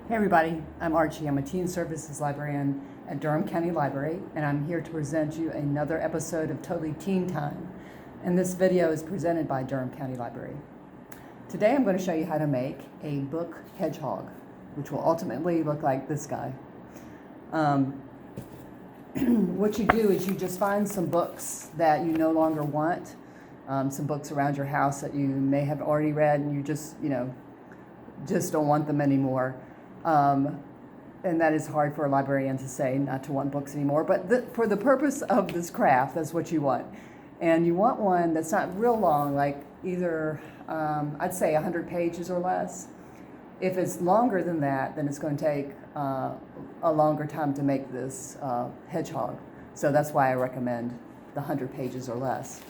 Hey everybody, I'm Archie. I'm a teen services librarian at Durham County Library, and I'm here to present you another episode of Totally Teen Time. And this video is presented by Durham County Library. Today I'm going to show you how to make a book hedgehog, which will ultimately look like this guy. What you do is you just find some books that you no longer want, some books around your house that you may have already read and you just don't want them anymore. And that is hard for a librarian to say, not to want books anymore. But for the purpose of this craft, that's what you want. And you want one that's not real long, like either, I'd say 100 pages or less. If it's longer than that, then it's going to take a longer time to make this hedgehog. So that's why I recommend the 100 pages or less.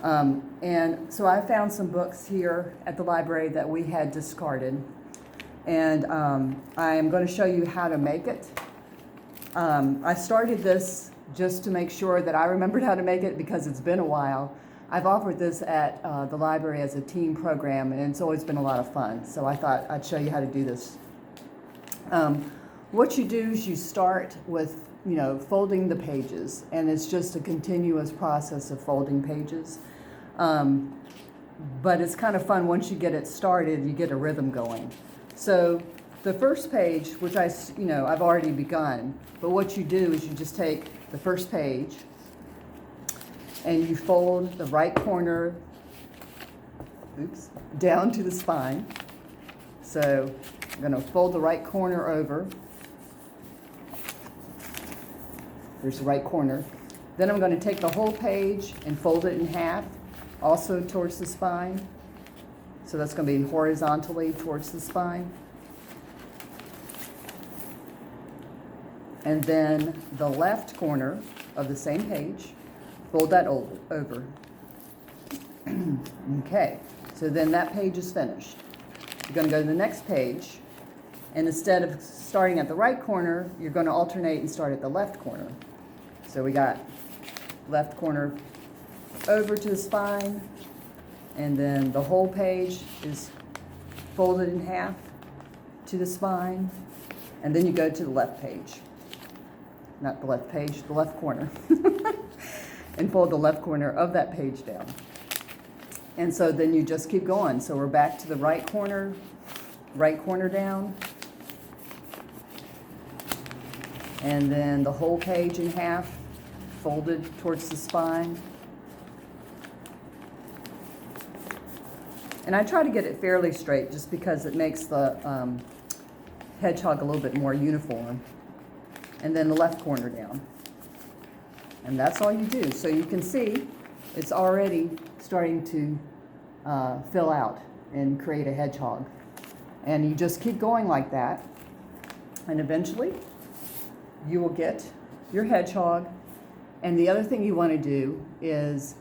And so I found some books here at the library that we had discarded. And I am going to show you how to make it. I started this just to make sure that I remembered how to make it because it's been a while. I've offered this at the library as a teen program, and it's always been a lot of fun. So I thought I'd show you how to do this. What you do is you start with, folding the pages, and it's just a continuous process of folding pages. But it's kind of fun once you get it started, you get a rhythm going. So the first page, which I've already begun, but what you do is you just take the first page and you fold the right corner, down to the spine. So I'm going to fold the right corner over. There's the right corner. Then I'm going to take the whole page and fold it in half, also towards the spine. So that's going to be horizontally towards the spine. And then the left corner of the same page, fold that over. Okay, so then that page is finished. You're going to go to the next page, and instead of starting at the right corner, you're going to alternate and start at the left corner. So we got left corner over to the spine, and then the whole page is folded in half to the spine, and then you go to the left page. Not the left page, the left corner. And fold the left corner of that page down. And so then you just keep going. So we're back to the right corner down. And then the whole page in half, folded towards the spine. And I try to get it fairly straight just because it makes the hedgehog a little bit more uniform. And then the left corner down. And that's all you do. So you can see it's already starting to fill out and create a hedgehog. And you just keep going like that. And eventually you will get your hedgehog. And the other thing you want to do is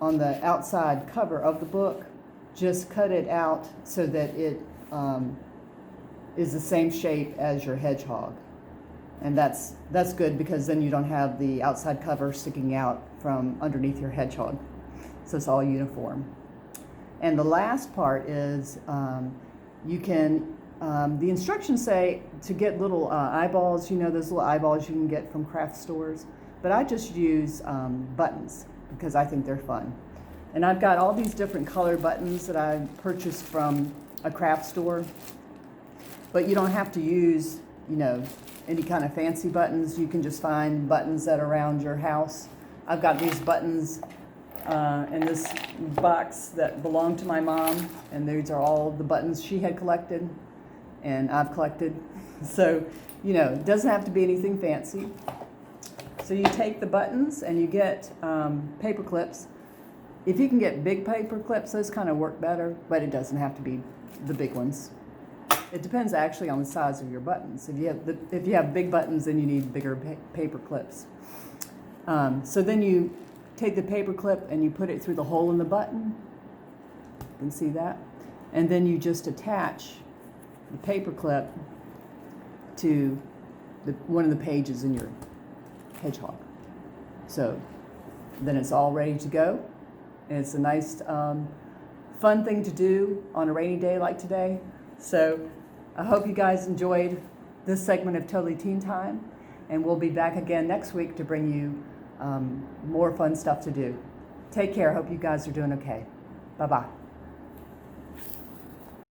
on the outside cover of the book, just cut it out so that it is the same shape as your hedgehog. And that's good because then you don't have the outside cover sticking out from underneath your hedgehog. So it's all uniform. And the last part is you can, the instructions say to get little eyeballs, those little eyeballs you can get from craft stores. But I just use buttons because I think they're fun. And I've got all these different color buttons that I purchased from a craft store. But you don't have to use, any kind of fancy buttons. You can just find buttons that are around your house. I've got these buttons in this box that belong to my mom, and these are all the buttons she had collected and I've collected. So, it doesn't have to be anything fancy. So you take the buttons and you get paper clips. If you can get big paper clips, those kind of work better, but it doesn't have to be the big ones. It depends actually on the size of your buttons. If you have big buttons, then you need bigger paper clips. So then you take the paper clip and you put it through the hole in the button. You can see that. And then you just attach the paper clip to one of the pages in your hedgehog. So then it's all ready to go. And it's a nice, fun thing to do on a rainy day like today. So I hope you guys enjoyed this segment of Totally Teen Time, and we'll be back again next week to bring you more fun stuff to do. Take care. Hope you guys are doing okay. Bye-bye.